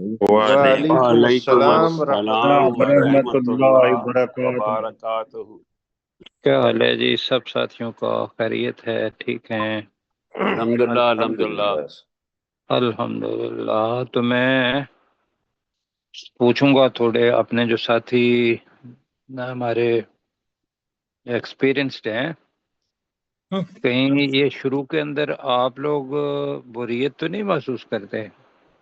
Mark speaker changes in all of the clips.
Speaker 1: وعلیکم
Speaker 2: وعلیکم
Speaker 1: السلام ورحمۃ
Speaker 2: السلام
Speaker 1: اللہ
Speaker 3: ورحمۃ
Speaker 2: ورحمۃ
Speaker 1: وبرکاتہ۔
Speaker 3: اللہ
Speaker 2: اللہ
Speaker 3: وبرکاتہ۔
Speaker 2: وبرکاتہ۔
Speaker 4: کیا حال ہے جی؟ سب ساتھیوں کا خیریت ہے؟ ٹھیک ہیں؟
Speaker 2: الحمدللہ الحمدللہ۔
Speaker 1: الحمدللہ۔
Speaker 4: الحمدللہ۔ تو میں پوچھوں گا تھوڑے اپنے جو ساتھی ہمارے ایکسپیرینسڈ ہیں، کہیں یہ شروع کے اندر آپ لوگ بوریت تو نہیں محسوس کرتے؟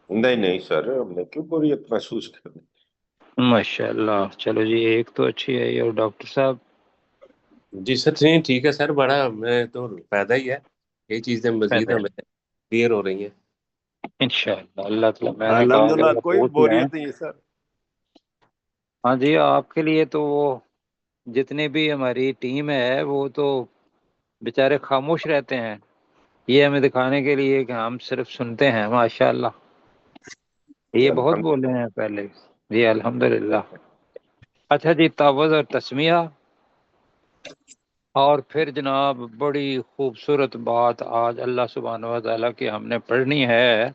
Speaker 1: نہیں نہیں سر، ہم نے کیوں بوریت محسوس کرنی؟
Speaker 4: ماشاء اللہ، چلو جی، ایک تو اچھی ہے۔ اور ڈاکٹر صاحب؟
Speaker 5: جی سر، نہیں ٹھیک ہے سر، بڑا میں تو فائدہ ہی ہے، یہ چیزیں مزید ہمیں کلیئر ہو رہی ہیں
Speaker 4: انشاءاللہ اللہ تعالیٰ، میں نے کہا
Speaker 2: الحمدللہ
Speaker 4: کہ
Speaker 2: کوئی
Speaker 4: پوچھ لیں۔
Speaker 2: بوریت نہیں ہے سر۔
Speaker 4: ہاں جی، آپ کے لیے تو وہ جتنی بھی ہماری ٹیم ہے وہ تو بیچارے خاموش رہتے ہیں، یہ ہمیں دکھانے کے لیے کہ ہم صرف سنتے ہیں۔ ماشاءاللہ، یہ بہت بولے ہیں پہلے۔ جی الحمدللہ۔ اچھا جی، تعوذ اور تسمیہ، اور پھر جناب بڑی خوبصورت بات آج اللہ سبحانہ و تعالیٰ کی ہم نے پڑھنی ہے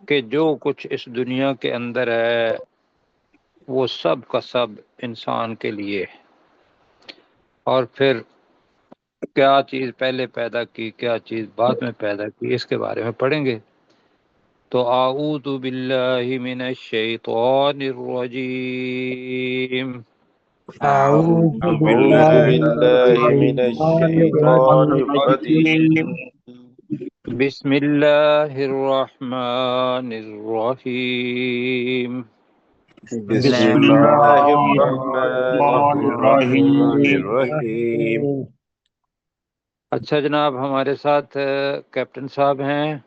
Speaker 4: کہ جو کچھ اس دنیا کے اندر ہے وہ سب کا سب انسان کے لیے، اور پھر کیا چیز پہلے پیدا کی، کیا چیز بعد میں پیدا کی، اس کے بارے میں پڑھیں گے۔ تو اعوذ باللہ من الشیطان الرجیم۔
Speaker 3: اعوذ
Speaker 1: اعوذ
Speaker 3: باللہ من
Speaker 1: باللہ من
Speaker 3: الشیطان
Speaker 1: الشیطان
Speaker 3: الرجیم۔
Speaker 1: الرجیم۔
Speaker 4: بسم اللہ الرحمن الرحیم۔
Speaker 1: بسم
Speaker 3: بسم
Speaker 1: اللہ
Speaker 3: اللہ
Speaker 1: الرحمن
Speaker 3: الرحمن
Speaker 1: الرحیم۔
Speaker 2: الرحیم۔
Speaker 3: الرحیم۔
Speaker 4: اچھا جناب، ہمارے ساتھ کیپٹن صاحب ہیں۔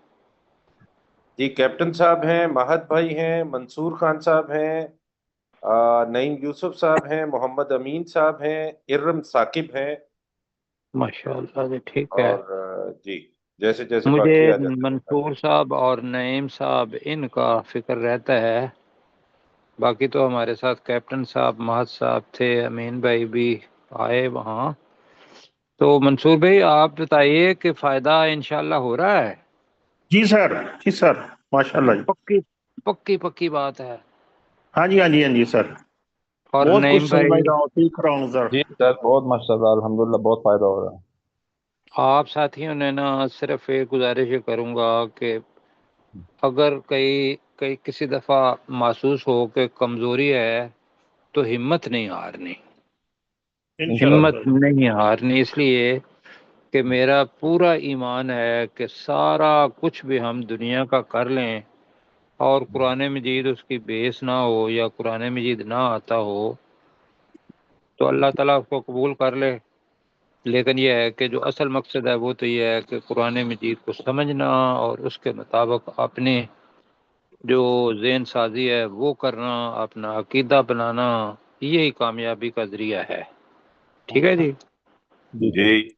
Speaker 1: جی کیپٹن صاحب ہیں، مہد بھائی ہیں، منصور خان صاحب ہیں، نعیم یوسف صاحب ہیں، محمد امین صاحب ہیں، ارم ثاقب ہیں،
Speaker 4: ماشاء اللہ جی، ٹھیک ہے۔
Speaker 1: اور جی جیسے جیسے
Speaker 4: مجھے
Speaker 1: باقی آ جاتے ہیں بتا
Speaker 4: منصور
Speaker 1: دیں۔
Speaker 4: صاحب اور نعیم صاحب ان کا فکر رہتا ہے، باقی تو ہمارے ساتھ کیپٹن صاحب، مہد صاحب تھے، امین بھائی بھی آئے وہاں۔ تو منصور بھائی آپ بتائیے کہ فائدہ انشاءاللہ ہو رہا ہے؟
Speaker 3: جی سر، جی سر، ماشاء اللہ جی۔
Speaker 4: پکی پکی پکی بات ہے۔
Speaker 3: ہاں جی، ہاں جی، ہاں جی سر،
Speaker 4: اور
Speaker 3: بہت کچھ
Speaker 4: نعیم
Speaker 3: سن
Speaker 4: بھائی؟
Speaker 3: رہا ہوں، سیکھ رہا ہوں سر۔
Speaker 6: جی سر، بہت ماشاء اللہ الحمدللہ بہت فائدہ ہو رہا ہے۔
Speaker 4: آپ ساتھیوں نے نا صرف ایک گزارش یہ کروں گا کہ اگر کئی کسی دفعہ محسوس ہو کہ کمزوری ہے تو ہمت نہیں ہارنی، ہمت
Speaker 3: انشاءاللہ۔
Speaker 4: نہیں ہارنی، اس لیے کہ میرا پورا ایمان ہے کہ سارا کچھ بھی ہم دنیا کا کر لیں اور قرآن مجید اس کی بیس نہ ہو یا قرآن مجید نہ آتا ہو تو اللہ تعالیٰ اس کو قبول کر لے، لیکن یہ ہے کہ جو اصل مقصد ہے وہ تو یہ ہے کہ قرآن مجید کو سمجھنا اور اس کے مطابق اپنے جو ذہن سازی ہے وہ کرنا، اپنا عقیدہ بنانا، یہی کامیابی کا ذریعہ ہے۔ ٹھیک ہے جی؟
Speaker 6: جی
Speaker 2: جی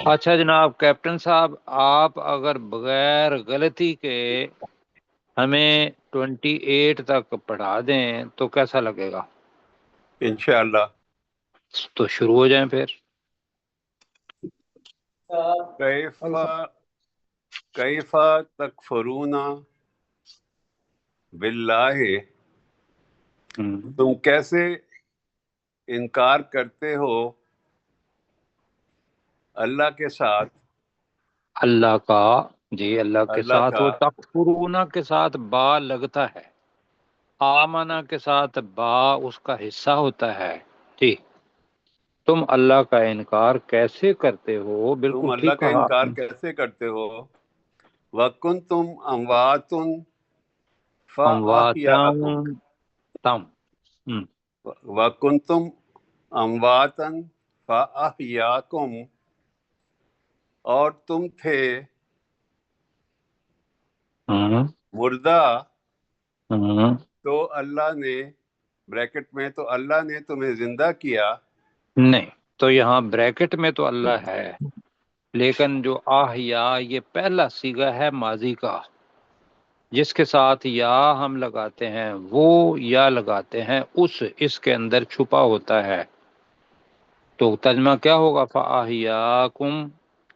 Speaker 4: اچھا جناب کیپٹن صاحب، آپ اگر بغیر غلطی کے ہمیں 28 تک پڑھا دیں تو کیسا لگے گا؟
Speaker 2: انشاءاللہ۔
Speaker 4: تو شروع ہو جائیں پھر۔
Speaker 2: کیف کیف تکفرون باللہ، تم کیسے انکار کرتے ہو اللہ کے ساتھ،
Speaker 4: اللہ کا، جی اللہ کے
Speaker 2: اللہ
Speaker 4: ساتھ،
Speaker 2: کا،
Speaker 4: وہ تکفرون کے ساتھ با لگتا ہے، آمنہ کے ساتھ با اس کا حصہ ہوتا ہے۔ جی، تم اللہ کا انکار کیسے کرتے ہو،
Speaker 2: تم
Speaker 4: بالکل
Speaker 2: اللہ
Speaker 4: ٹھیک
Speaker 2: کا
Speaker 4: کہا آپ
Speaker 2: انکار
Speaker 4: نے۔
Speaker 2: کیسے کرتے ہو، وَكُنْتُمْ أَمْوَاتٌ
Speaker 4: امواتم
Speaker 2: فَأَحْيَاكُمْ،
Speaker 4: تم ہم،
Speaker 2: وَكُنْتُمْ أَمْوَاتًا فَأَحْيَاكُمْ، اور تم تھے
Speaker 4: ہم،
Speaker 2: مردہ
Speaker 4: ہم۔
Speaker 2: تو اللہ نے، بریکٹ میں، تو اللہ نے تمہیں زندہ کیا۔
Speaker 4: نہیں، تو یہاں بریکٹ میں تو اللہ ہے، لیکن جو آہیا یہ پہلا صیغہ ہے ماضی کا، جس کے ساتھ یا ہم لگاتے ہیں وہ یا لگاتے ہیں اس کے اندر چھپا ہوتا ہے، تو ترجمہ کیا ہوگا؟ فَأَحْيَاكُمْ،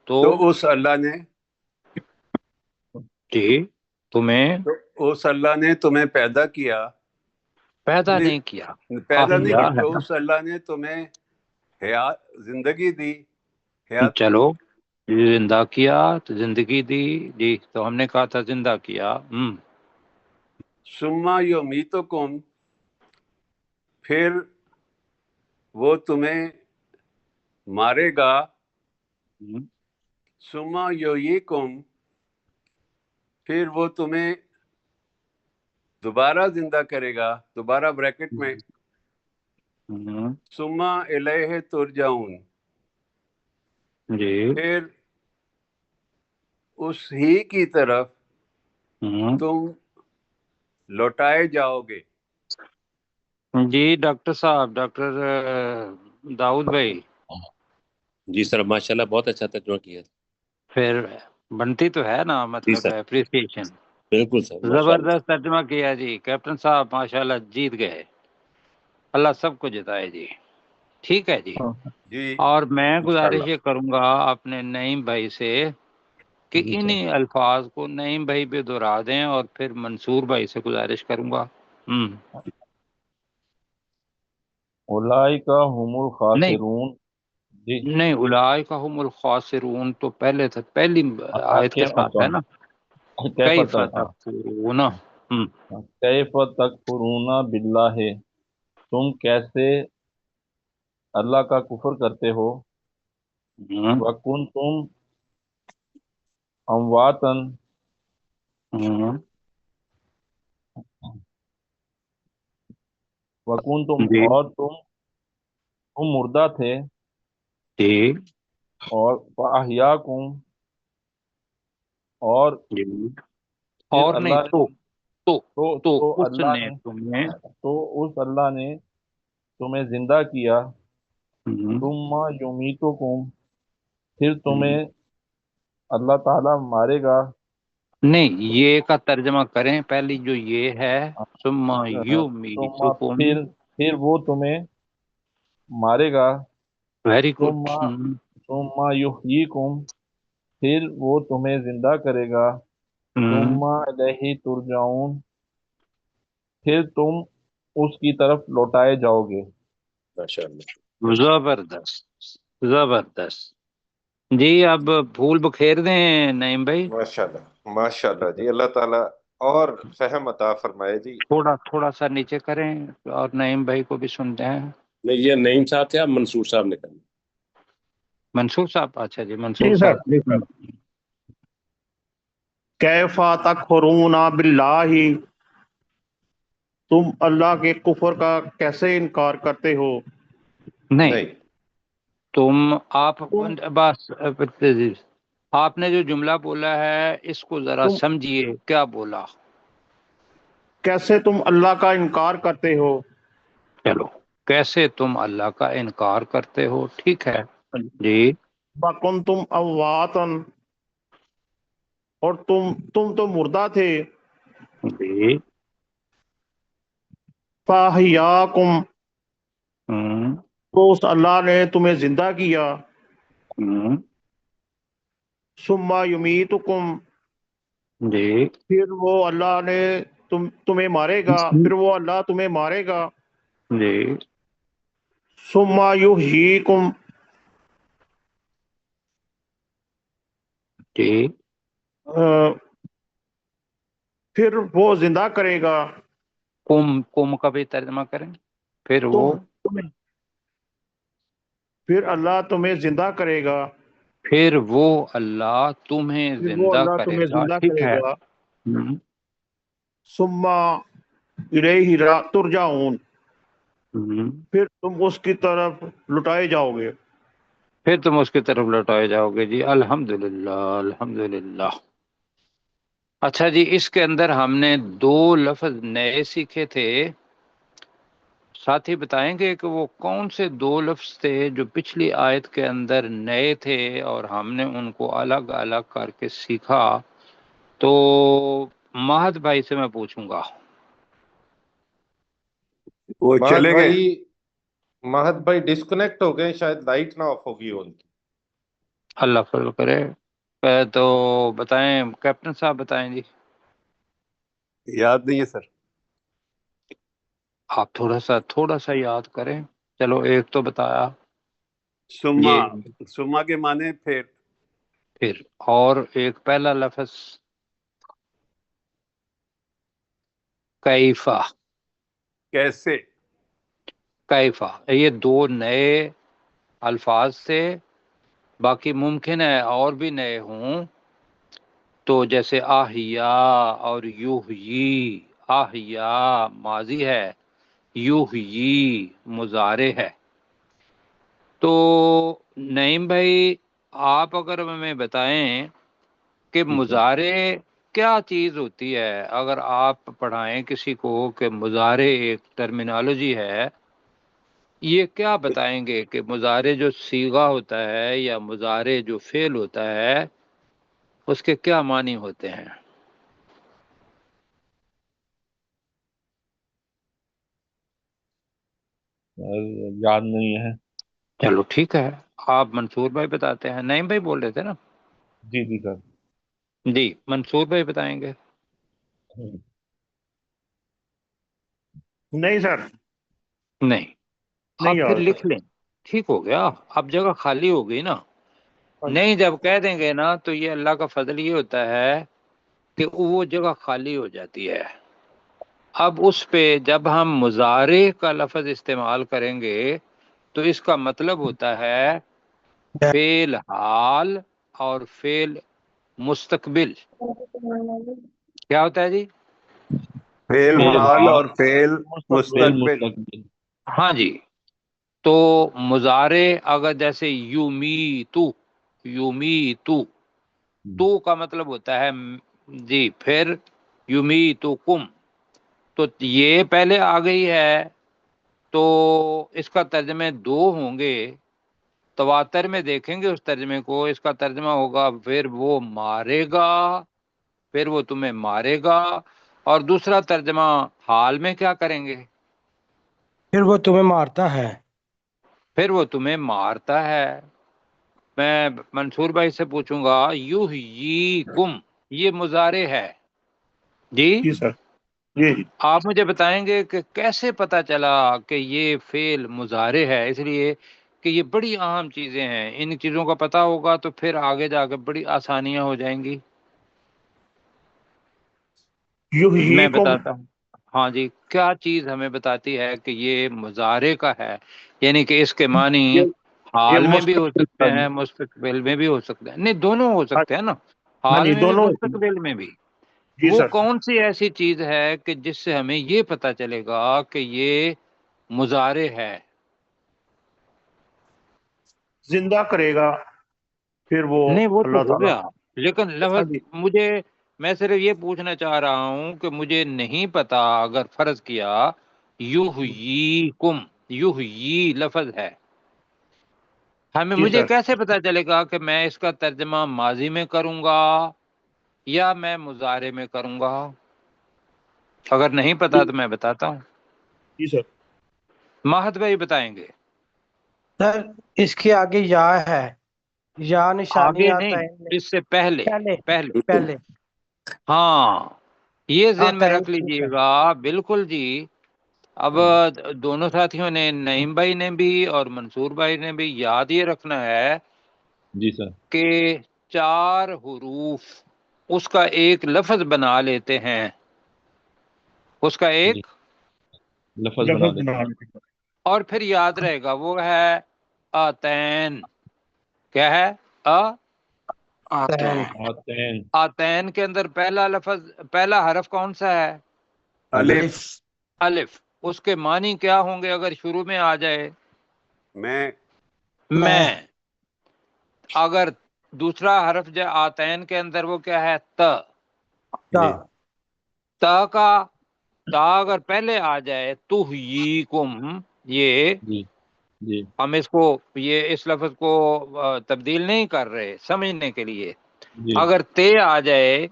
Speaker 4: تو
Speaker 2: تو اس اللہ نے
Speaker 4: جی تمہیں
Speaker 2: تو اس اللہ نے تمہیں پیدا کیا،
Speaker 4: پیدا
Speaker 2: نہیں
Speaker 4: نہیں کیا،
Speaker 2: پیدا نہیں
Speaker 4: احیا
Speaker 2: کیا،
Speaker 4: ہے
Speaker 2: تو
Speaker 4: نا۔
Speaker 2: اس اللہ نے تمہیں حیات زندگی دی، حیات
Speaker 4: چلو زندہ کیا تو زندگی دی جی، تو ہم نے کہا تھا زندہ کیا۔
Speaker 2: ثم یمیتکم، پھر وہ تمہیں مارے گا، ثم یحییکم، پھر وہ تمہیں دوبارہ زندہ کرے گا، دوبارہ بریکٹ میں، ثم الیہ ترجعون،
Speaker 4: جی
Speaker 2: پھر اس ہی کی طرف تم لوٹائے جاؤ گے۔
Speaker 4: جی ڈاکٹر صاحب، ڈاکٹر داؤد بھائی،
Speaker 5: جی سر، ماشاءاللہ بہت اچھا ترجمہ کیا۔
Speaker 4: پھر بنتی تو ہے نا،
Speaker 5: جی
Speaker 4: مطلب
Speaker 5: سر،
Speaker 4: اپریسیشن۔
Speaker 5: بالکل سر، ماشاءاللہ۔
Speaker 4: زبردست ترجمہ کیا جی کیپٹن صاحب، ماشاءاللہ جیت گئے، اللہ سب کو جتائے جی۔ ٹھیک ہے جی۔
Speaker 2: جی
Speaker 4: اور میں
Speaker 5: انشاءاللہ۔
Speaker 4: گزارش یہ کروں گا اپنے نعیم بھائی سے کہ
Speaker 5: جی سر۔
Speaker 4: انہی الفاظ کو نعیم بھائی پہ دہرا دیں، اور پھر منصور بھائی سے گزارش کروں گا۔
Speaker 6: اولئک هم
Speaker 4: نہیں
Speaker 6: الخاسرون، جی
Speaker 4: نہیں، اولئک هم الخاسرون تو پہلے تھا، پہلی آیت کے ساتھ ہے نا،
Speaker 6: کیف
Speaker 4: کیف تکفرون۔
Speaker 6: کیف تکفرون باللہ، تم کیسے اللہ کا کفر کرتے ہو، وکنتم امواتن، وکنتم
Speaker 4: جی
Speaker 6: اور تم مردہ تھے،
Speaker 4: جی
Speaker 6: اور فاحیاکم، اور
Speaker 4: جی،
Speaker 6: پھر
Speaker 4: اور نہیں
Speaker 6: اللہ نے
Speaker 4: تو تو
Speaker 6: تو
Speaker 4: اس
Speaker 6: اللہ
Speaker 4: نے
Speaker 6: نے
Speaker 4: تمہیں
Speaker 6: تو اس اللہ نے تمہیں زندہ کیا، ثم یمیتکم، پھر تمہیں اللہ تعالیٰ مارے گا،
Speaker 4: نہیں، یہ کا ترجمہ کریں، پہلی جو یہ ہے ثم
Speaker 6: ثم
Speaker 4: یمیتکم،
Speaker 6: پھر وہ تمہیں مارے گا،
Speaker 4: ویری
Speaker 6: ثم
Speaker 4: گڈ،
Speaker 6: ثم یحییکم، پھر وہ تمہیں زندہ کرے گا، ثم الیہ ترجعون، پھر تم اس کی طرف لوٹائے جاؤ گے۔
Speaker 5: ماشاءاللہ۔
Speaker 4: زبردست زبردست جی۔ اب پھول بکھیر دیں نعیم بھائی،
Speaker 1: ماشاءاللہ ماشاءاللہ جی، اللہ تعالیٰ اور فہم عطا فرمائے جی۔
Speaker 4: تھوڑا سا نیچے کریں اور نعیم بھائی کو بھی سنتے ہیں۔
Speaker 5: نہیں، یہ نعیم صاحب تھے، اب منصور صاحب نے کرنا۔
Speaker 4: منصور صاحب، اچھا جی منصور
Speaker 3: جی سر،
Speaker 4: صاحب۔
Speaker 3: جی سر۔ کیف تکفرون باللہ، تم اللہ کے کفر کا کیسے انکار کرتے ہو،
Speaker 4: نہیں،
Speaker 1: نہیں،
Speaker 4: آپ
Speaker 3: تم
Speaker 4: بس آپ نے جو جملہ بولا ہے اس کو ذرا
Speaker 3: تم
Speaker 4: سمجھیے، کیا بولا؟
Speaker 3: کیسے تم اللہ کا انکار کرتے ہو،
Speaker 4: چلو، کیسے تم اللہ کا انکار کرتے ہو، ٹھیک ہے جی۔
Speaker 3: وکنتم امواتن، اور تم تو مردہ تھے،
Speaker 4: جی
Speaker 3: فاحیاکم،
Speaker 4: ہوں
Speaker 3: تو اس اللہ نے تمہیں زندہ کیا،
Speaker 4: ہوں
Speaker 3: ثم یمیتکم،
Speaker 4: جی
Speaker 3: پھر وہ اللہ نے تمہیں مارے گا، پھر وہ اللہ تمہیں مارے گا،
Speaker 4: جی
Speaker 3: ثم یحییکم،
Speaker 4: جی
Speaker 3: پھر وہ زندہ کرے گا،
Speaker 4: کم کا بھی ترجمہ کریں، پھر وہ
Speaker 3: تمہیں پھر اللہ تمہیں زندہ کرے گا،
Speaker 4: پھر وہ اللہ تمہیں
Speaker 3: پھر وہ
Speaker 4: زندہ
Speaker 3: اللہ
Speaker 4: کرے
Speaker 3: تمہیں
Speaker 4: گا،
Speaker 3: زندہ
Speaker 4: ٹھیک
Speaker 3: کرے
Speaker 4: ہے۔
Speaker 3: گا، ثم الیہ ترجعون،
Speaker 4: ہوں
Speaker 3: پھر تم اس کی طرف لٹائے جاؤ گے۔
Speaker 4: پھر تم اس کی طرف لوٹائے جاؤ گے جی، الحمدللہ الحمدللہ۔ اچھا جی، اس کے اندر ہم نے 2 لفظ نئے سیکھے تھے، ساتھی بتائیں گے کہ وہ کون سے 2 لفظ تھے جو پچھلی آیت کے اندر نئے تھے اور ہم نے ان کو الگ الگ کر کے سیکھا؟ تو مہد بھائی سے میں پوچھوں گا۔
Speaker 2: وہ چلے گئے۔
Speaker 1: مہد بھائی ڈسکنیکٹ ہو گئے، شاید لائٹ نہ آف ہوگی ان کی۔
Speaker 4: اللہ فضل کرے۔ تو بتائیں کیپٹن صاحب، بتائیں جی۔
Speaker 2: یاد نہیں ہے سر.
Speaker 4: آپ تھوڑا سا یاد کریں. چلو ایک تو بتایا
Speaker 2: سما،
Speaker 4: یہ،
Speaker 2: سما کے معنی
Speaker 4: پھر اور ایک پہلا لفظ کیفا.
Speaker 2: کیسے.
Speaker 4: کیفا یہ دو نئے الفاظ تھے، باقی ممکن ہے اور بھی نئے ہوں. تو جیسے آہیا اور یحیی، آہیا ماضی ہے، یحیی مضارع ہے. تو نعیم بھائی آپ اگر ہمیں بتائیں کہ
Speaker 6: جی سر.
Speaker 4: مضارع کیا چیز ہوتی ہے، اگر آپ پڑھائیں کسی کو کہ مضارع ایک ٹرمینالوجی ہے، یہ کیا بتائیں گے کہ مضارع جو صیغہ ہوتا ہے یا مضارع جو فعل ہوتا ہے اس کے کیا معنی ہوتے ہیں؟
Speaker 6: یاد نہیں ہے.
Speaker 4: چلو ٹھیک ہے، آپ منصور بھائی بتاتے ہیں. نعیم بھائی بول رہے تھے نا؟
Speaker 6: جی جی سر.
Speaker 4: جی منصور بھائی بتائیں گے.
Speaker 3: نہیں سر،
Speaker 4: نہیں،
Speaker 3: نہیں
Speaker 4: آپ پھر
Speaker 3: یاد
Speaker 4: لکھ لیں. ٹھیک ہو گیا، اب جگہ خالی ہو گئی نا. نہیں جب کہہ دیں گے نا تو یہ اللہ کا فضل یہ ہوتا ہے کہ وہ جگہ خالی ہو جاتی ہے. اب اس پہ جب ہم مضارع کا لفظ استعمال کریں گے تو اس کا مطلب ہوتا ہے فعل حال اور فعل مستقبل. کیا ہوتا ہے جی؟
Speaker 2: فعل
Speaker 6: فعل
Speaker 2: حال اور
Speaker 6: حال،
Speaker 2: فعل
Speaker 6: فعل
Speaker 2: مستقبل.
Speaker 6: مستقبل.
Speaker 4: ہاں جی. تو مضارع اگر جیسے یومیتو، یومیتو، تو کا مطلب ہوتا ہے جی، پھر یومیتکم، تو یہ پہلے آ گئی ہے تو اس کا ترجمے دو ہوں گے. تواتر میں دیکھیں گے اس ترجمے کو، اس کا ترجمہ ہوگا پھر وہ مارے گا، پھر وہ تمہیں مارے گا. اور دوسرا ترجمہ حال میں کیا کریں گے؟
Speaker 7: پھر وہ تمہیں مارتا ہے.
Speaker 4: پھر وہ تمہیں مارتا ہے. میں منصور بھائی سے پوچھوں گا یحییکم، یہ مضارع ہے جی.
Speaker 3: جی سر. جی
Speaker 4: آپ مجھے بتائیں گے کہ کیسے پتا چلا کہ یہ فعل مضارع ہے؟ اس لیے کہ یہ بڑی اہم چیزیں ہیں، ان چیزوں کا پتہ ہوگا تو پھر آگے جا کے بڑی آسانیاں ہو جائیں گی. میں
Speaker 3: یحییکم.
Speaker 4: بتاتا ہوں. ہاں جی، کیا چیز ہمیں بتاتی ہے کہ یہ مضارع کا ہے؟ یعنی کہ اس کے معنی
Speaker 3: یہ
Speaker 4: حال میں بھی ہو
Speaker 3: مستقبل
Speaker 4: سکتے
Speaker 3: کا
Speaker 4: ہیں،
Speaker 3: ہے.
Speaker 4: مستقبل میں بھی ہو سکتے ہیں. نہیں، دونوں ہو
Speaker 3: ہاں
Speaker 4: سکتے ہیں نا،
Speaker 3: ہاں
Speaker 4: حال
Speaker 3: جی،
Speaker 4: میں بھی
Speaker 3: دونوں.
Speaker 4: مستقبل میں بھی.
Speaker 3: جی
Speaker 4: وہ
Speaker 3: سر.
Speaker 4: کون سی ایسی چیز ہے کہ جس سے ہمیں یہ پتا چلے گا کہ یہ مضارع ہے؟
Speaker 3: زندہ کرے گا پھر وہ
Speaker 4: نہیں وہ تو
Speaker 3: اللہ
Speaker 4: ہو
Speaker 3: تعالیٰ.
Speaker 4: گیا، لیکن
Speaker 3: ہاں
Speaker 4: لفظ
Speaker 3: جی.
Speaker 4: میں صرف یہ پوچھنا چاہ رہا ہوں کہ مجھے نہیں پتا، اگر فرض کیا یحییکم، یحیی لفظ ہے،
Speaker 3: جی
Speaker 4: مجھے
Speaker 3: سر.
Speaker 4: کیسے پتا چلے گا کہ میں اس کا ترجمہ ماضی میں کروں گا یا میں مضارع میں کروں گا؟ اگر نہیں پتا تو میں بتاتا ہوں.
Speaker 3: جی سر.
Speaker 4: ماہد بھائی بتائیں گے.
Speaker 7: سر اس کے آگے یا ہے، یا نشانی
Speaker 4: آگے
Speaker 7: آتا
Speaker 4: نہیں،
Speaker 7: ہے
Speaker 4: اس سے پہلے.
Speaker 7: پہلے.
Speaker 4: پہلے
Speaker 7: پہلے
Speaker 4: ہاں، یہ ذہن
Speaker 7: آتا
Speaker 4: میں
Speaker 7: ہے،
Speaker 4: رکھ
Speaker 7: ٹھیک
Speaker 4: لیجئے
Speaker 7: ہے.
Speaker 4: گا. بالکل جی. اب دونوں ساتھیوں نے، نعیم بھائی نے بھی اور منصور بھائی نے بھی یاد یہ رکھنا ہے
Speaker 6: جی سر.
Speaker 4: کہ 4 حروف اس کا ایک لفظ بنا لیتے ہیں، اس کا
Speaker 6: جی
Speaker 4: ایک،
Speaker 6: لفظ بنا
Speaker 3: لفظ
Speaker 6: دیتے
Speaker 3: بنا
Speaker 6: ہیں.
Speaker 3: لیں.
Speaker 4: اور پھر یاد رہے گا وہ ہے آتین. کیا ہے؟
Speaker 7: تین.
Speaker 6: آتین.
Speaker 4: آتین کے اندر پہلا لفظ، پہلا حرف کون سا ہے؟
Speaker 2: الف.
Speaker 7: الف.
Speaker 4: الف. اس کے معنی کیا ہوں گے اگر شروع میں آ جائے؟
Speaker 2: میں.
Speaker 4: میں. اگر دوسرا حرف جو آتین کے اندر وہ کیا ہے؟ ت.
Speaker 7: تا.
Speaker 6: جی
Speaker 4: تا اگر پہلے آ جائے تحییکم، یہ
Speaker 6: جی جی
Speaker 4: ہم اس کو، یہ اس لفظ کو تبدیل نہیں کر رہے سمجھنے کے لیے.
Speaker 6: جی
Speaker 4: اگر تے آ جائے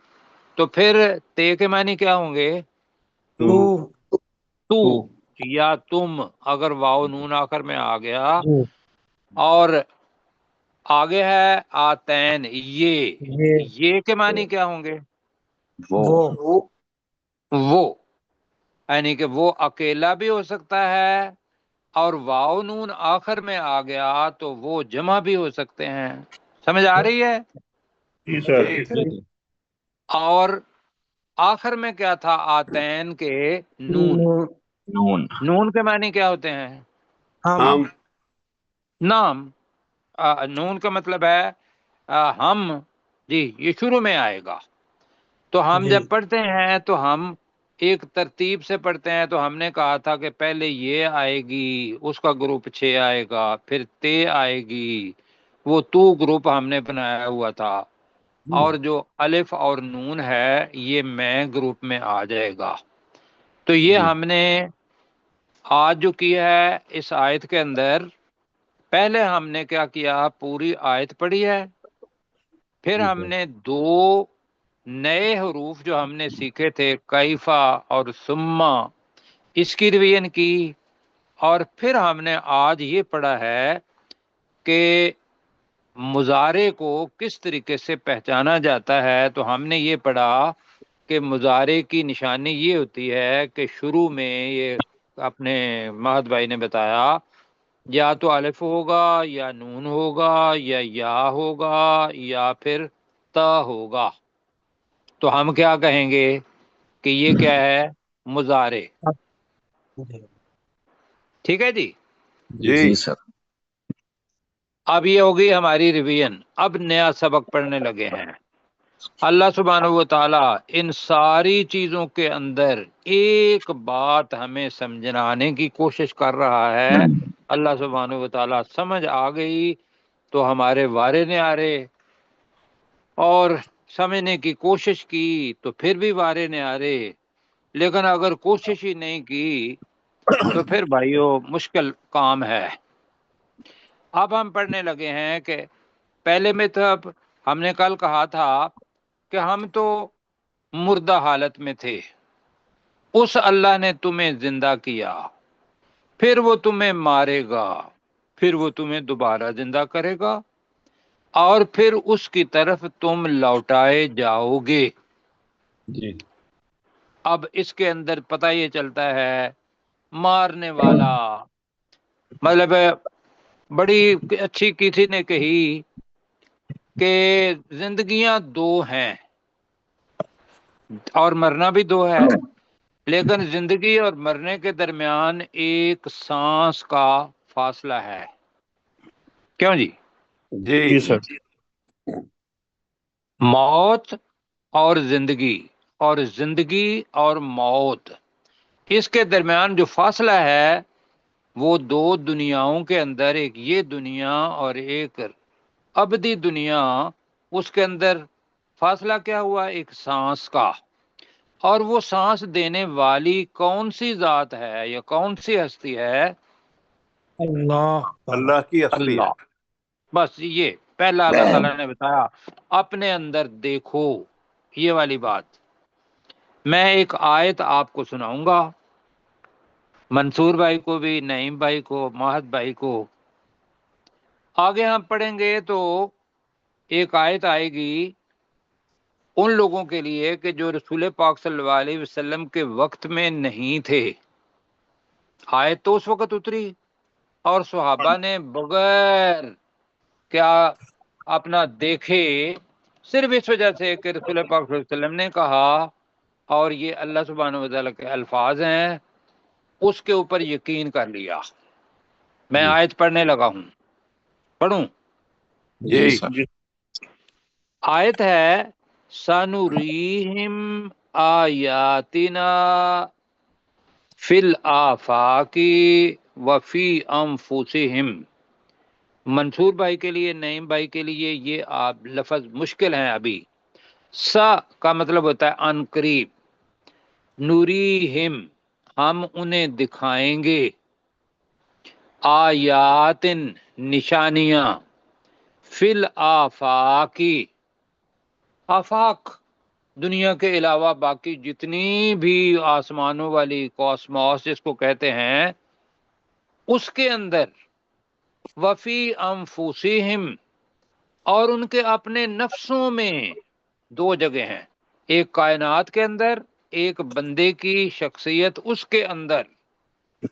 Speaker 4: تو پھر تے کے معنی کیا ہوں گے؟
Speaker 7: تو.
Speaker 4: تو
Speaker 6: تو.
Speaker 4: یا تم. اگر واو نون آخر میں آ گیا
Speaker 7: جی.
Speaker 4: اور آگے ہے آتین،
Speaker 7: یہ.
Speaker 4: یہ کے معنی کیا ہوں گے؟
Speaker 7: وہ.
Speaker 4: وہ یعنی کہ وہ اکیلا بھی ہو سکتا ہے، اور واو نون آخر میں آ گیا تو وہ جمع بھی ہو سکتے ہیں. سمجھ آ رہی ہے؟
Speaker 3: جی سر.
Speaker 4: اور آخر میں کیا تھا؟ آتین کے نون. نون کے معنی کیا ہوتے ہیں؟
Speaker 5: ہم
Speaker 4: نام. نون کا مطلب ہے ہم. جی یہ شروع میں آئے گا. تو ہم جب پڑھتے ہیں تو ہم ایک ترتیب سے پڑھتے ہیں. تو ہم نے کہا تھا کہ پہلے یہ آئے گی، اس کا گروپ 6 آئے گا، پھر تے آئے گی، وہ تو گروپ ہم نے بنایا ہوا تھا، اور جو الف اور نون ہے یہ میں گروپ میں آ جائے گا. تو یہ ہم نے آج جو کیا ہے اس آیت کے اندر، پہلے ہم نے کیا کیا؟ پوری آیت پڑھی ہے، پھر ہم نے 2 نئے حروف جو ہم نے سیکھے تھے کیفا اور سما، اس کی ریویژن کی، اور پھر ہم نے آج یہ پڑھا ہے کہ مضارع کو کس طریقے سے پہچانا جاتا ہے. تو ہم نے یہ پڑھا کہ مضارع کی نشانی یہ ہوتی ہے کہ شروع میں، یہ اپنے مہد بھائی نے بتایا، یا تو الف ہوگا یا نون ہوگا یا ہوگا یا پھر تا ہوگا. تو ہم کیا کہیں گے کہ یہ کیا ہے؟ مضارع. ٹھیک ہے جی.
Speaker 1: جی
Speaker 5: سر.
Speaker 4: اب یہ ہوگی ہماری ریویژن. اب نیا سبق پڑھنے لگے ہیں. اللہ سبحانہ و تعالی ان ساری چیزوں کے اندر ایک بات ہمیں سمجھانے کی کوشش کر رہا ہے. اللہ سبحانہ و تعالی سمجھ آ گئی تو ہمارے وارے نے آ رہے، اور سمجھنے کی کوشش کی تو پھر بھی وارے نے آ رہے، لیکن اگر کوشش ہی نہیں کی تو پھر بھائیو مشکل کام ہے. اب ہم پڑھنے لگے ہیں کہ پہلے میں تو اب ہم نے کل کہا تھا کہ ہم تو مردہ حالت میں تھے، اس اللہ نے تمہیں زندہ کیا، پھر وہ تمہیں مارے گا، پھر وہ تمہیں دوبارہ زندہ کرے گا، اور پھر اس کی طرف تم لوٹائے جاؤ گے. اب اس کے اندر پتہ یہ چلتا ہے مارنے والا، مطلب بڑی اچھی کسی نے کہی کہ زندگیاں 2 ہیں اور مرنا بھی 2 ہے، لیکن زندگی اور مرنے کے درمیان ایک سانس کا فاصلہ ہے. کیوں جی؟
Speaker 3: جی سر.
Speaker 4: موت اور زندگی، اور زندگی اور موت، اس کے درمیان جو فاصلہ ہے وہ 2 دنیاؤں کے اندر، ایک یہ دنیا اور ایک ابدی دنیا، اس کے اندر فاصلہ کیا ہوا؟ ایک سانس کا. اور وہ سانس دینے والی کون سی ذات ہے یا کون سی ہستی ہے؟
Speaker 1: اللہ کی اصلی ہے.
Speaker 4: اللہ. بس یہ پہلا اللہ تعالیٰ نے بتایا اپنے اندر دیکھو، یہ والی بات. میں ایک آیت آپ کو سناؤں گا، منصور بھائی کو بھی، نعیم بھائی کو، ماہد بھائی کو. آگے ہم پڑھیں گے تو ایک آیت آئے گی ان لوگوں کے لیے کہ جو رسول پاک صلی اللہ علیہ وسلم کے وقت میں نہیں تھے. آیت تو اس وقت اتری اور صحابہ نے بغیر کیا اپنا دیکھے، صرف اس وجہ سے کہ رسول پاک صلی اللہ علیہ وسلم نے کہا اور یہ اللہ سبحانہ و تعالیٰ کے الفاظ ہیں، اس کے اوپر یقین کر لیا. میں آیت پڑھنے لگا ہوں، پڑھوں؟
Speaker 1: جی
Speaker 4: آیت ہے سَنُرِيهِمْ آیاتنا فی الآفاق وفی انفسہم. منصور بھائی کے لیے، نعیم بھائی کے لیے یہ آپ لفظ مشکل ہیں ابھی. سا کا مطلب ہوتا ہے ان قریب، نوریہم ہم انہیں دکھائیں گے، آیاتن نشانیاں، فی الآفاقی آفاق دنیا کے علاوہ باقی جتنی بھی آسمانوں والی کاسموس جس کو کہتے ہیں اس کے اندر، وفی انفسہم اور ان کے اپنے نفسوں میں. 2 جگہ ہیں، ایک کائنات کے اندر، ایک بندے کی شخصیت اس کے اندر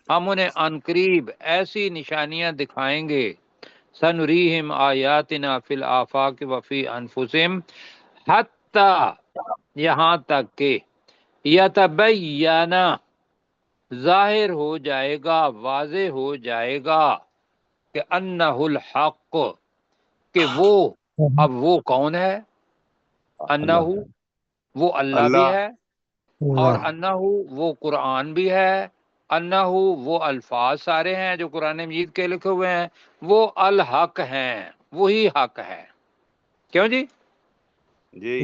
Speaker 4: ہم انہیں عنقریب ایسی نشانیاں دکھائیں گے، سنریہم آیاتنا فی الآفاق وفی انفسہم، حتی یہاں تک کہ یتبین ظاہر ہو جائے گا، واضح ہو جائے گا کہ انہ الحق، کہ وہ، اب وہ کون ہے؟ انہ، وہ اللہ بھی ہے، اور انہ وہ قرآن بھی ہے، انہ وہ الفاظ سارے ہیں جو قرآن مجید کے لکھے ہوئے ہیں، وہ الحق ہیں، وہی حق ہے۔ کیوں جی؟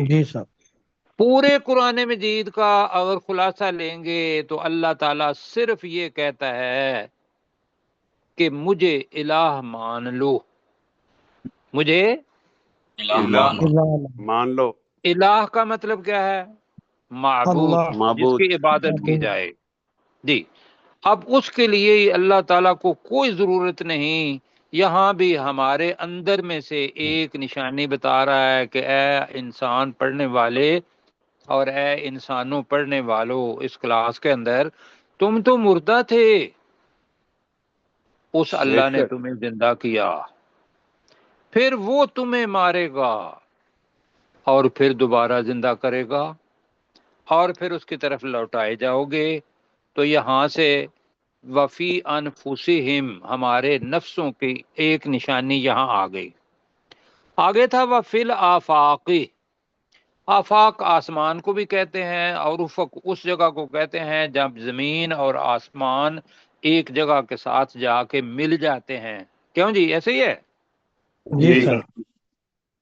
Speaker 3: جی سر۔
Speaker 4: پورے قرآن مجید کا اگر خلاصہ لیں گے تو اللہ تعالیٰ صرف یہ کہتا ہے کہ مجھے الہ مان لو، مجھے
Speaker 2: مان لو۔
Speaker 4: الہ کا مطلب کیا ہے؟ معبود،
Speaker 7: اللہ،
Speaker 4: جس
Speaker 2: معبود۔
Speaker 4: کی عبادت کی جائے۔ جی، اب اس کے لیے اللہ تعالیٰ کو کوئی ضرورت نہیں۔ یہاں بھی ہمارے اندر میں سے ایک نشانی بتا رہا ہے کہ اے انسان پڑھنے والے اور اے انسانوں پڑھنے والوں، اس کلاس کے اندر تم تو مردہ تھے، اس اللہ نے تمہیں زندہ کیا، پھر وہ تمہیں مارے گا اور پھر دوبارہ زندہ کرے گا، اور پھر اس کی طرف لوٹائے جاؤ گے۔ تو یہاں سے وفی انفسہم، ہمارے نفسوں کی ایک نشانی یہاں آ گئی۔ آگے تھا وفی الآفاق، آفاق آسمان کو بھی کہتے ہیں، اور افق اس جگہ کو کہتے ہیں جب زمین اور آسمان ایک جگہ کے ساتھ جا کے مل جاتے ہیں۔ کیوں جی؟ ایسے ہی ہے۔
Speaker 3: جی سر۔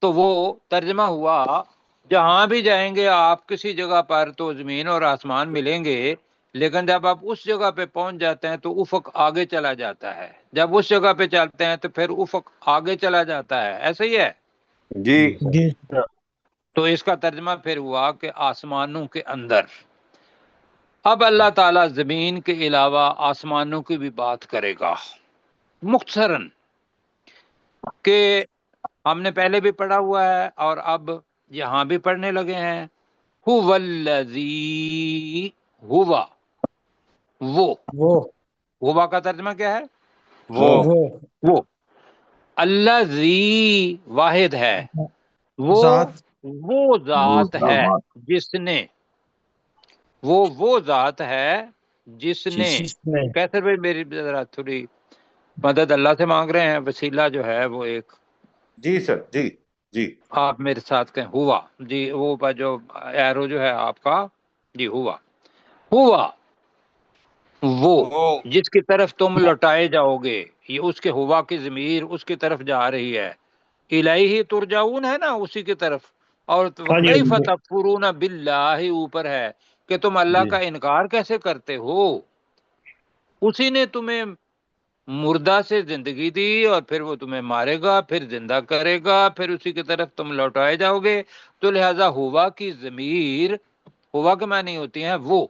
Speaker 4: تو وہ ترجمہ ہوا، جہاں بھی جائیں گے آپ کسی جگہ پر تو زمین اور آسمان ملیں گے، لیکن جب آپ اس جگہ پہ پہنچ جاتے ہیں تو افق آگے چلا جاتا ہے، جب اس جگہ پہ چلتے ہیں تو پھر افق آگے چلا جاتا ہے۔ ایسے ہی ہے۔
Speaker 2: جی
Speaker 3: جی
Speaker 4: تو اس کا ترجمہ پھر ہوا کہ آسمانوں کے اندر۔ اب اللہ تعالیٰ زمین کے علاوہ آسمانوں کی بھی بات کرے گا مختصراً، کہ ہم نے پہلے بھی پڑھا ہوا ہے اور اب یہاں بھی پڑھنے لگے ہیں۔ هو الذی، ہوا وہ، ہوا کا ترجمہ کیا ہے؟ وہ۔ الذی واحد ہے، وہ
Speaker 3: ذات،
Speaker 4: وہ ذات ہے جس نے، وہ ذات ہے جس نے، کیسر بھائی میری ذرا تھوڑی مدد اللہ سے مانگ رہے ہیں، وسیلہ جو ہے وہ ایک
Speaker 1: جی سر، جی جی
Speaker 4: آپ میرے ساتھ کہیں ہوا، جی وہ جو ایرو جو ہے آپ کا، جی ہوا وہ جس کی طرف تم لوٹائے جاؤ گے، یہ اس کے ہوا کی ضمیر اس کی طرف جا رہی ہے، الیہ ترجعون ہے نا، اسی کی طرف۔ اور
Speaker 3: ہاں جی،
Speaker 4: کیف تکفرون باللہ اوپر ہے کہ تم اللہ کا انکار کیسے کرتے ہو، اسی نے تمہیں مردہ سے زندگی دی اور پھر وہ تمہیں مارے گا، پھر زندہ کرے گا، پھر اسی کی طرف تم لوٹائے جاؤ گے۔ تو لہذا ہوا کی ضمیر، ہوا کے معنی ہوتی ہیں وہ،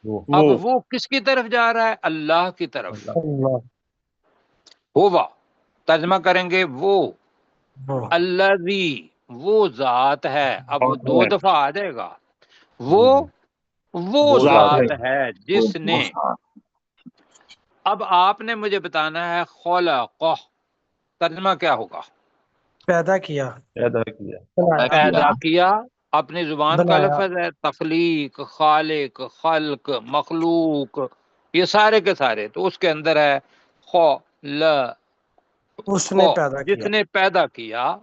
Speaker 4: اب وہ کس کی طرف جا رہا ہے؟ اللہ کی طرف۔ ہوا ترجمہ کریں گے وہ، الذی وہ ذات ہے، اب وہ دو دفعہ آ جائے گا، وہ ذات ہے جس نے، اب آپ نے مجھے بتانا ہے خلقہ، ترجمہ کیا ہوگا؟
Speaker 7: پیدا کیا،
Speaker 4: پیدا کیا، اپنی زبان کا
Speaker 7: بنایا،
Speaker 4: لفظ ہے، تخلیق، خالق، خلق، مخلوق، یہ سارے کے سارے، تو اس کے اندر ہے خلق،
Speaker 7: اس نے پیدا
Speaker 4: جس
Speaker 7: کیا،
Speaker 4: نے پیدا کیا۔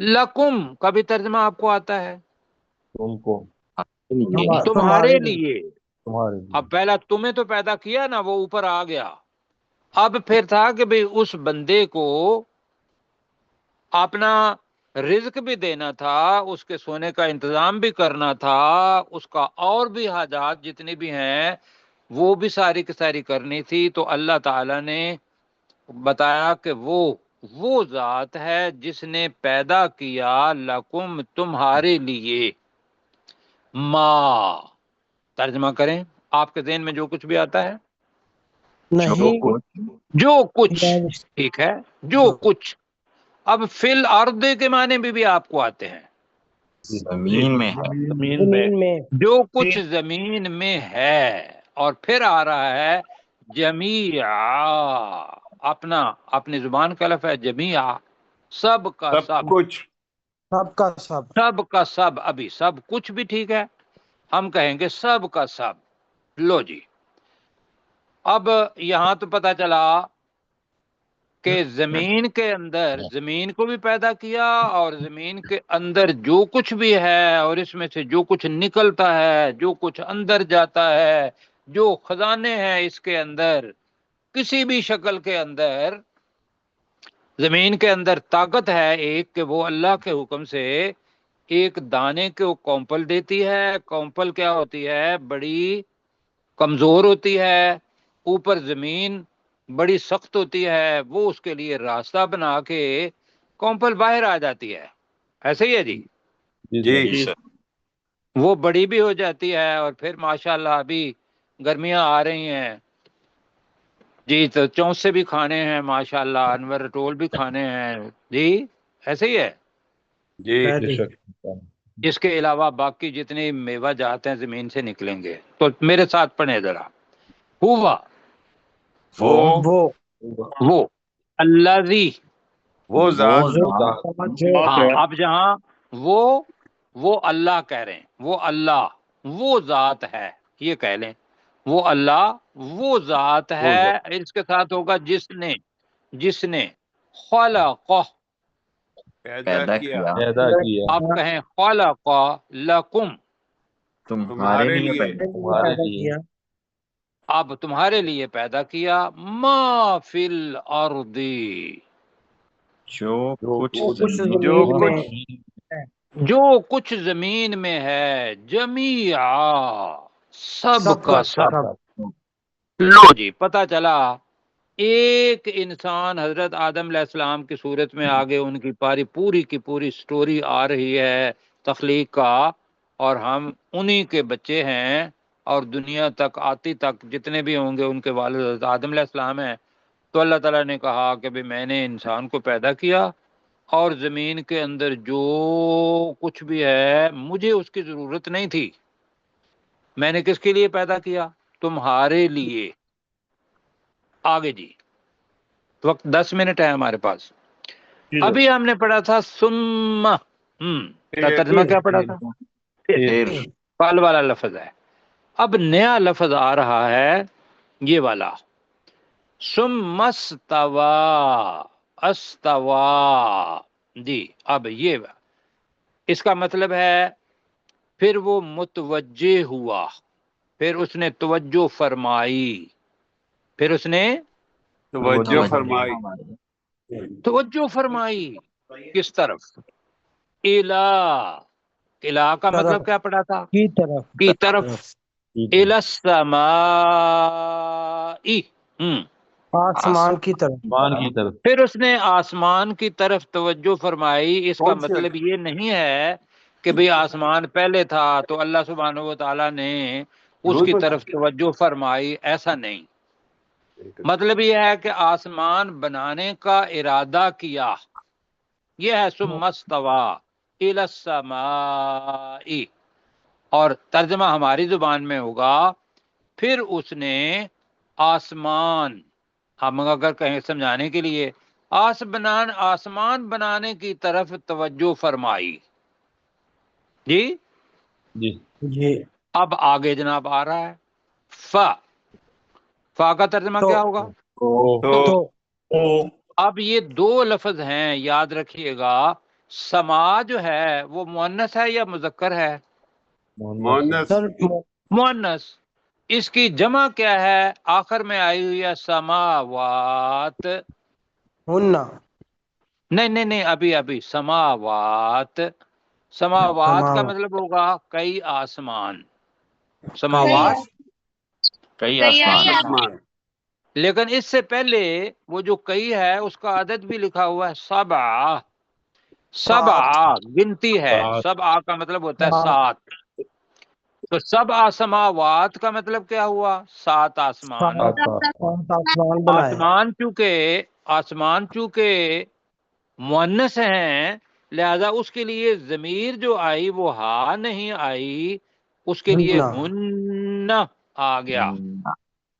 Speaker 4: لکم کا بھی ترجمہ آپ کو آتا ہے، تمہارے لیے۔ اب پہلا تمہیں تو پیدا کیا نا، وہ اوپر آ گیا، اب پھر تھا کہ بھئی اس بندے کو اپنا رزق بھی دینا تھا، اس کے سونے کا انتظام بھی کرنا تھا، اس کا اور بھی حاجات جتنی بھی ہیں وہ بھی ساری کی ساری کرنی تھی۔ تو اللہ تعالی نے بتایا کہ وہ ذات ہے جس نے پیدا کیا لکم تمہارے لیے، ما، ترجمہ کریں آپ کے ذہن میں جو کچھ بھی آتا ہے،
Speaker 7: نہیں،
Speaker 4: جو کچھ، ٹھیک ہے، جو کچھ۔ اب فی الارض کے معنی بھی آپ کو آتے ہیں،
Speaker 8: زمین میں ہے،
Speaker 6: زمین میں،
Speaker 7: زمین میں
Speaker 4: جو کچھ زمین میں ہے، اور پھر آ رہا ہے جمیع، اپنی زبان کا لفظ ہے جمیع، سب کا
Speaker 2: سب
Speaker 4: سب،
Speaker 2: کچھ
Speaker 7: سب کا سب،
Speaker 4: سب کا سب، ابھی سب کچھ بھی ٹھیک ہے، ہم کہیں گے سب کا سب۔ لو جی، اب یہاں تو پتا چلا کہ زمین کے اندر زمین کو بھی پیدا کیا، اور زمین کے اندر جو کچھ بھی ہے، اور اس میں سے جو کچھ نکلتا ہے، جو کچھ اندر جاتا ہے، جو خزانے ہیں اس کے اندر، کسی بھی شکل کے اندر زمین کے اندر طاقت ہے ایک، کہ وہ اللہ کے حکم سے ایک دانے کو کونپل دیتی ہے۔ کونپل کیا ہوتی ہے؟ بڑی کمزور ہوتی ہے، اوپر زمین بڑی سخت ہوتی ہے، وہ اس کے لیے راستہ بنا کے کونپل باہر آ جاتی ہے، ایسے ہی ہے جی؟
Speaker 2: جی سر،
Speaker 4: وہ بڑی بھی ہو جاتی ہے، اور پھر ماشاءاللہ ابھی گرمیاں آ رہی ہیں جی، تو چونس سے بھی کھانے ہیں ماشاءاللہ، انور رٹول بھی کھانے ہیں جی، ایسے ہی ہے۔
Speaker 2: جی
Speaker 6: بے شک۔
Speaker 4: اس کے علاوہ باقی جتنے میوہ جات ہیں زمین سے نکلیں گے۔ تو میرے ساتھ پڑھیں ذرا، ہوا
Speaker 2: وہ
Speaker 4: وہ الذی،
Speaker 2: وہ ذات
Speaker 7: جو
Speaker 4: ہاں اب جہاں وہ اللہ کہہ رہے ہیں، وہ اللہ وہ ذات ہے، یہ کہہ لیں وہ اللہ وہ ذات
Speaker 2: وہ
Speaker 4: ہے،
Speaker 2: ذات
Speaker 4: اس کے ساتھ ہوگا جس نے خلقہ،
Speaker 2: پیدا کیا
Speaker 6: پیدا کیا
Speaker 4: اب کہیں خلق لکم،
Speaker 2: تمہارے لیے
Speaker 6: تمہارے
Speaker 7: پیدا
Speaker 6: لیے
Speaker 7: کیا
Speaker 4: اب تمہارے لیے پیدا کیا ما فی الارض،
Speaker 8: جو کچھ
Speaker 7: جو کچھ
Speaker 8: زمین
Speaker 2: جو
Speaker 7: زمین
Speaker 2: کچھ
Speaker 7: میں ہے،
Speaker 4: جو کچھ زمین میں ہے، جمیعا سب
Speaker 7: سب
Speaker 4: کا
Speaker 7: کا
Speaker 4: سب۔
Speaker 7: سب،
Speaker 4: لو جی، پتا چلا ایک انسان حضرت آدم علیہ السلام کی صورت میں آگے ان کی پوری کی پوری سٹوری آ رہی ہے تخلیق کا، اور ہم انہی کے بچے ہیں، اور دنیا تک آتی تک جتنے بھی ہوں گے ان کے والد حضرت آدم علیہ السلام ہیں۔ تو اللہ تعالیٰ نے کہا کہ بھی میں نے انسان کو پیدا کیا، اور زمین کے اندر جو کچھ بھی ہے مجھے اس کی ضرورت نہیں تھی، میں نے کس کے لیے پیدا کیا؟ تمہارے لیے۔ آگے جی، وقت 10 منٹ ہے ہمارے پاس۔ ابھی ہم نے پڑھا تھا ثم، ترجمہ کیا پڑھا تھا؟
Speaker 8: پھر
Speaker 4: فعل والا لفظ ہے۔ اب نیا لفظ آ رہا ہے یہ والا، ثم استوى جی۔ اب یہ اس کا مطلب ہے پھر وہ متوجہ ہوا، پھر اس نے توجہ فرمائی، پھر اس نے
Speaker 2: توجہ فرمائی
Speaker 4: توجہ فرمائی کس طرف؟ الہ کا
Speaker 7: طرف
Speaker 4: مطلب کیا پڑا تھا؟
Speaker 7: کی طرف،
Speaker 4: کی طرف، الى السماء،
Speaker 7: آسمان کی طرف،
Speaker 6: مان کی طرف۔
Speaker 4: پھر اس نے آسمان کی طرف توجہ فرمائی۔ اس کا مطلب یہ نہیں ہے کہ بھئی آسمان پہلے تھا تو اللہ سبحانہ و تعالیٰ نے اس کی طرف توجہ فرمائی، ایسا نہیں۔ مطلب یہ ہے کہ آسمان بنانے کا ارادہ کیا، یہ ہے ثم استوى الى السماء، اور ترجمہ ہماری زبان میں ہوگا پھر اس نے آسمان، ہم اگر کہیں سمجھانے کے لیے آسمان بنانے کی طرف توجہ فرمائی جی۔
Speaker 6: جی
Speaker 7: یہ
Speaker 4: اب آگے جناب آ رہا ہے فا کا ترجمہ
Speaker 7: تو
Speaker 4: کیا ہوگا؟
Speaker 7: تو
Speaker 4: اب یہ دو لفظ ہیں، یاد رکھیے گا۔ سما جو ہے وہ مؤنث ہے یا مذکر ہے؟
Speaker 2: مؤنث
Speaker 7: سر
Speaker 4: مؤنث۔ اس کی جمع کیا ہے؟ آخر میں آئی ہوئی ہے سماوات،
Speaker 7: ہننا،
Speaker 4: نہیں ابھی سماوات کا مطلب ہوگا کئی آسمان، سماوات
Speaker 8: کئی آسمان،
Speaker 4: لیکن اس سے پہلے وہ جو کئی ہے اس کا عدد بھی لکھا ہوا ہے سبع گنتی ہے، سبع کا مطلب ہوتا ہے 7، تو سبع سماوات کا مطلب کیا ہوا؟ 7 آسمان۔
Speaker 7: آسمان بنائے،
Speaker 4: آسمان چونکہ مؤنث ہیں لہذا اس کے لیے ضمیر جو آئی وہ ہا نہیں آئی، اس کے لیے ہن آ گیا،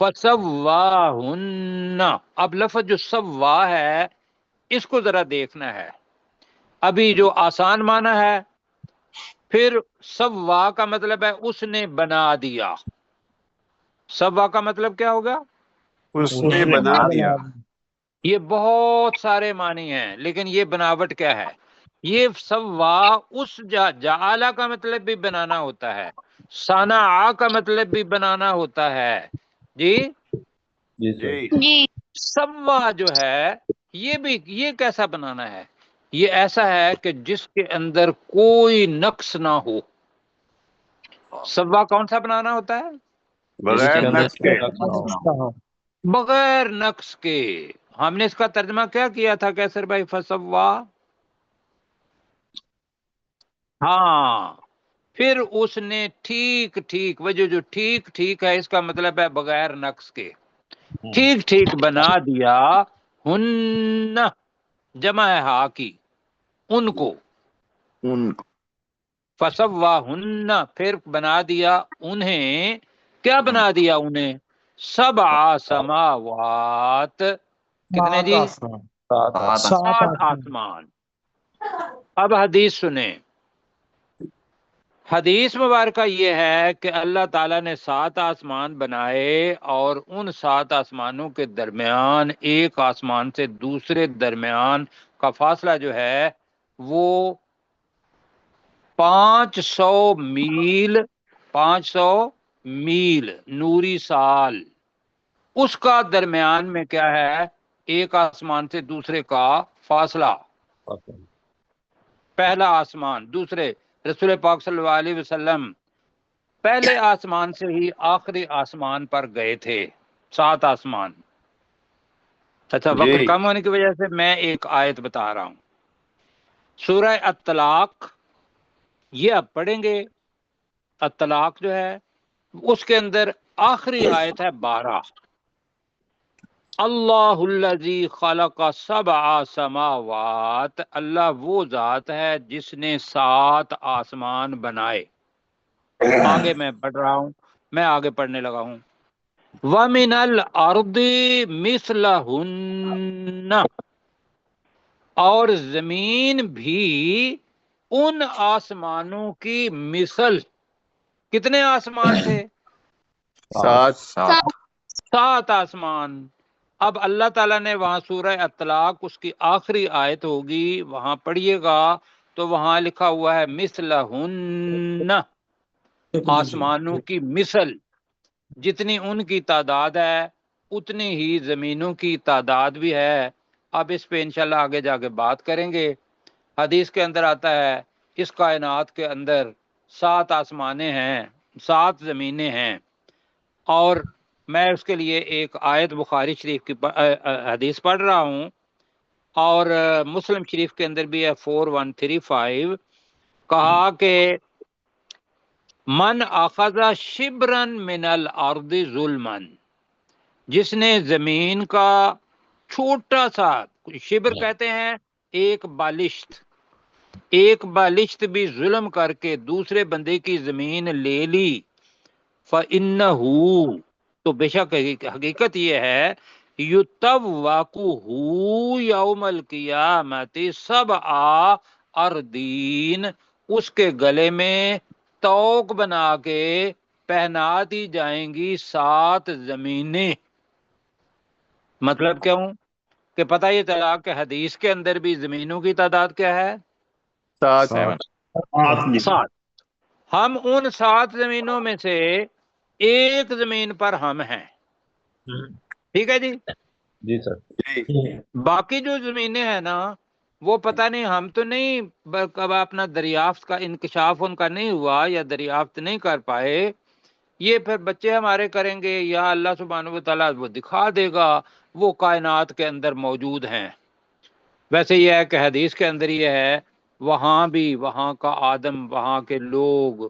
Speaker 4: فسواہن۔ اب لفظ جو سوا ہے اس کو ذرا دیکھنا ہے، ابھی جو آسان معنی ہے، پھر سوا کا مطلب ہے اس نے بنا دیا، سوا کا مطلب کیا ہوگا؟
Speaker 2: اس نے بنا دیا۔
Speaker 4: یہ بہت سارے معنی ہیں، لیکن یہ بناوٹ کیا ہے؟ یہ سوا اس جعلا کا مطلب بھی بنانا ہوتا ہے، صنع کا مطلب بھی بنانا ہوتا ہے۔ جی
Speaker 6: جی سر۔
Speaker 2: جی
Speaker 4: سوا جو ہے یہ کیسا بنانا ہے؟ یہ ایسا ہے کہ جس کے اندر کوئی نقص نہ ہو۔ سوا کون سا بنانا ہوتا ہے؟
Speaker 2: بغیر نقص کے۔
Speaker 4: بغیر نقص کے۔ ہم نے اس کا ترجمہ کیا کیا تھا کیسر بھائی؟ فسوا، ہاں، پھر اس نے ٹھیک ٹھیک، وجہ جو ٹھیک ٹھیک ہے اس کا مطلب ہے بغیر نقص کے، ٹھیک ٹھیک بنا دیا۔ ہن جمع ہے ہا کی، ان کو، فسواہن پھر بنا دیا انہیں، کیا بنا دیا انہیں؟ سبع سماوات، کتنے جی؟ 7 آسمان۔ اب حدیث سنیں، حدیث مبارکہ یہ ہے کہ اللہ تعالیٰ نے 7 آسمان بنائے، اور ان 7 آسمانوں کے درمیان ایک آسمان سے دوسرے درمیان کا فاصلہ جو ہے وہ 500 میل، 500 میل نوری سال، اس کا درمیان میں کیا ہے؟ ایک آسمان سے دوسرے کا فاصلہ، پہلا آسمان دوسرے۔ رسول پاک صلی اللہ علیہ وسلم پہلے آسمان سے ہی آخری آسمان پر گئے تھے، 7 آسمان۔ اچھا، وقت کم ہونے کی وجہ سے میں ایک آیت بتا رہا ہوں، سورہ الطلاق، یہ اب پڑھیں گے۔ الطلاق جو ہے اس کے اندر آخری آیت ہے 12، اللہ الذی خلق 7 سماوات، اللہ وہ ذات ہے جس نے 7 آسمان بنائے۔ آگے میں پڑھ رہا ہوں، میں آگے پڑھنے لگا ہوں۔ وَمِنَ الْأَرْضِ مِثْلَهُنَّ، اور زمین بھی ان آسمانوں کی مثل۔ کتنے آسمان تھے؟ 7 آسمان۔ اب اللہ تعالیٰ نے وہاں سورہ الطلاق، اس کی آخری آیت ہوگی، وہاں پڑھیے گا تو وہاں لکھا ہوا ہے مثلہن، آسمانوں کی مثل، جتنی ان کی تعداد ہے اتنی ہی زمینوں کی تعداد بھی ہے۔ اب اس پہ انشاءاللہ آگے جا کے بات کریں گے۔ حدیث کے اندر آتا ہے اس کائنات کے اندر 7 آسمانیں ہیں، 7 زمینیں ہیں، اور میں اس کے لیے ایک آیت بخاری شریف کی حدیث پڑھ رہا ہوں، اور مسلم شریف کے اندر بھی ہے 4135، کہا کہ من اخذ شبرا من الارض ظلما، جس نے زمین کا چھوٹا سا، شبر کہتے ہیں ایک بالشت، ایک بالشت بھی ظلم کر کے دوسرے بندے کی زمین لے لی، فَإِنَّهُ، تو بے شک حقیقت یہ ہے، یُطَوَّقُهُ یوم القیامت 7 اردین، اس کے گلے میں توق بنا کے پہنا دی جائیں گی 7 زمینیں۔ مطلب کیوں؟ کہ پتہ یہ چلا کہ حدیث کے اندر بھی زمینوں کی تعداد کیا ہے؟ 7۔ ہم ان 7 زمینوں میں سے ایک زمین پر ہم ہیں، ٹھیک ہے جی؟
Speaker 6: جی سر۔
Speaker 4: باقی جو زمینیں ہیں نا، وہ پتہ نہیں، ہم تو نہیں اپنا دریافت کا انکشاف ان کا نہیں ہوا یا دریافت نہیں کر پائے، یہ پھر بچے ہمارے کریں گے یا اللہ سبحانہ و تعالیٰ وہ دکھا دے گا، وہ کائنات کے اندر موجود ہیں۔ ویسے یہ ہے کہ حدیث کے اندر یہ ہے، وہاں بھی وہاں کا آدم، وہاں کے لوگ،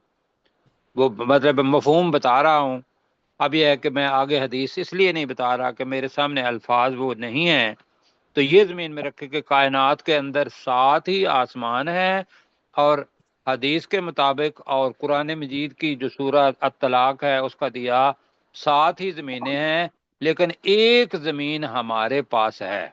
Speaker 4: وہ مطلب مفہوم بتا رہا ہوں۔ اب یہ ہے کہ میں آگے حدیث اس لیے نہیں بتا رہا کہ میرے سامنے الفاظ وہ نہیں ہیں، تو یہ زمین میں رکھے کہ کائنات کے اندر 7 ہی آسمان ہیں، اور حدیث کے مطابق اور قرآن مجید کی جو سورہ الطلاق ہے اس کا دیا 7 ہی زمینیں ہیں، لیکن ایک زمین ہمارے پاس ہے۔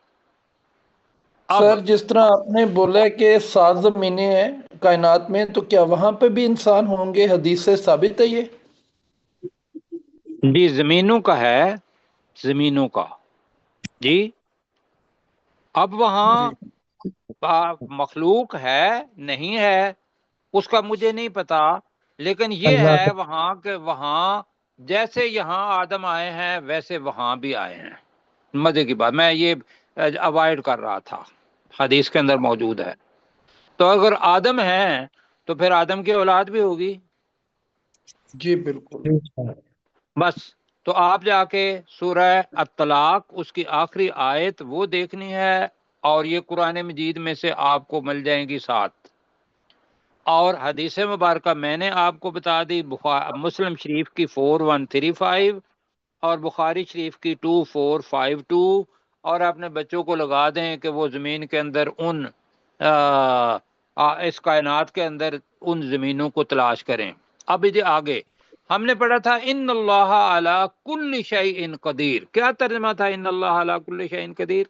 Speaker 4: اب
Speaker 9: سر جس طرح آپ نے بولا کہ 7 زمینیں ہیں کائنات میں، تو کیا وہاں پہ بھی انسان ہوں گے؟ حدیث سے ثابت ہے یہ؟
Speaker 4: جی زمینوں کا ہے، زمینوں کا جی۔ اب وہاں
Speaker 9: جی
Speaker 4: مخلوق ہے نہیں ہے اس کا مجھے نہیں پتا، لیکن یہ ہے وہاں کہ وہاں جیسے یہاں آدم آئے ہیں ویسے وہاں بھی آئے ہیں۔ مزے کی بات، میں یہ اوائڈ کر رہا تھا، حدیث کے اندر موجود ہے۔ تو اگر آدم ہیں تو پھر آدم کی اولاد بھی ہوگی،
Speaker 9: جی بالکل۔
Speaker 4: بس۔ تو آپ جا کے سورہ الطلاق اس کی آخری آیت وہ دیکھنی ہے، اور یہ قرآن مجید میں سے آپ کو مل جائیں گی 7، اور حدیث مبارکہ میں نے آپ کو بتا دی، مسلم شریف کی 4135 اور بخاری شریف کی 2452، اور اپنے بچوں کو لگا دیں کہ وہ زمین کے اندر اس کائنات کے اندر ان زمینوں کو تلاش کریں۔ اب یہ آگے ہم نے پڑھا تھا ان اللہ علی کل شیء قدیر، کیا ترجمہ تھا ان اللہ علی کل شیء قدیر؟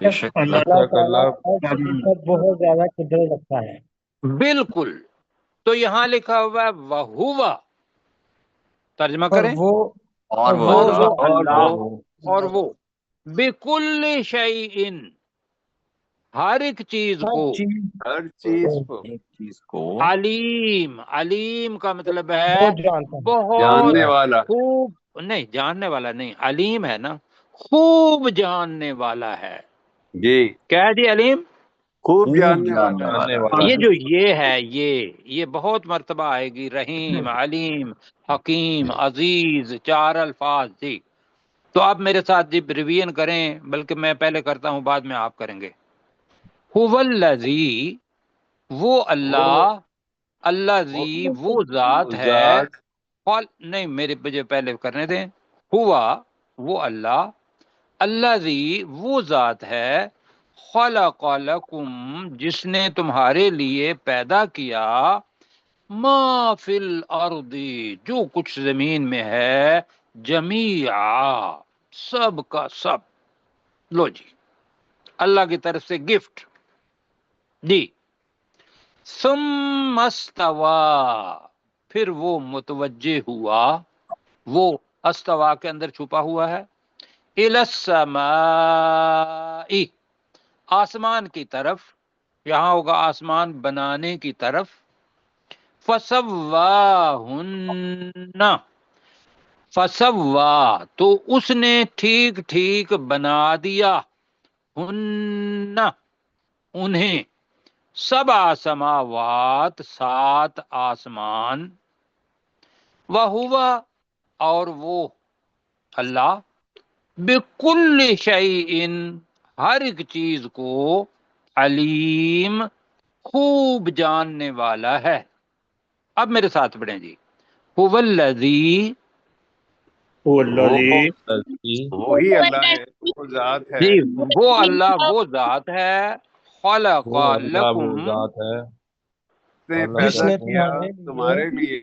Speaker 8: بے شک
Speaker 7: اللہ تعالیٰ ہر چیز پر بہت زیادہ قدرت رکھتا ہے۔
Speaker 4: بالکل۔ تو یہاں لکھا ہوا ہے وَهُوَ، ترجمہ
Speaker 7: اور
Speaker 4: کریں،
Speaker 7: وہ
Speaker 8: اور وہ
Speaker 4: اور
Speaker 8: اللہ
Speaker 4: وہ اللہ، اور وہ بِكُلِّ شَيْءٍ، ہر ایک چیز
Speaker 7: ہر
Speaker 4: کو،
Speaker 7: چیز
Speaker 2: ہر چیز کو
Speaker 8: ایک چیز کو
Speaker 4: علیم، علیم کا مطلب ہے
Speaker 7: بہت جانتا ہے۔
Speaker 4: بہت
Speaker 2: جاننے والا،
Speaker 4: خوب، نہیں جاننے والا نہیں، علیم ہے نا، خوب جاننے والا ہے۔
Speaker 2: جی
Speaker 4: کیا ہے جی علیم؟
Speaker 2: خوب
Speaker 8: خوب
Speaker 2: جاننے
Speaker 8: جاننے
Speaker 2: والا ہے۔
Speaker 8: والا
Speaker 4: یہ
Speaker 8: ہے۔
Speaker 4: جو یہ ہے یہ بہت مرتبہ آئے گی، رحیم، علیم، حکیم، عزیز، 4 الفاظ جی۔ تو آپ میرے ساتھ جی ریویژن کریں، بلکہ میں پہلے کرتا ہوں بعد میں آپ کریں گے۔ هو الذی، وہ اللہ، الذی وہ ذات ہے،
Speaker 2: ذات
Speaker 4: نہیں مجھے پہلے کرنے دیں۔ ہوا وہ اللہ، الذی وہ ذات ہے، خلق لکم جس نے تمہارے لیے پیدا کیا، ما فی الارض جو کچھ زمین میں ہے، جمیعا سب کا سب۔ لو جی اللہ کی طرف سے گفٹ جی۔ ثم استوى، پھر وہ متوجہ ہوا، وہ استوا کے اندر چھپا ہوا ہے، الی السماء، آسمان کی طرف، یہاں ہوگا آسمان بنانے کی طرف، فسواہن، فسوا تو اس نے ٹھیک ٹھیک بنا دیا، ہن انہیں، 7 سماوات 7 آسمان، وہو اور وہ اللہ، بکل شیء ہر ایک چیز کو، علیم خوب جاننے والا ہے۔ اب میرے ساتھ پڑھیں جی، هو الذی،
Speaker 3: هو الذی،
Speaker 2: وہی اللہ ہے، وہ ذات ہے،
Speaker 4: جی وہ اللہ وہ ذات ہے، خلق
Speaker 6: وہ اللہ وہ
Speaker 4: لکم
Speaker 6: ذات ہے
Speaker 2: نے
Speaker 6: اللہ
Speaker 7: جس
Speaker 2: پیدا
Speaker 7: نے
Speaker 2: کیا
Speaker 7: تمہارے لیے
Speaker 2: تمہارے لیے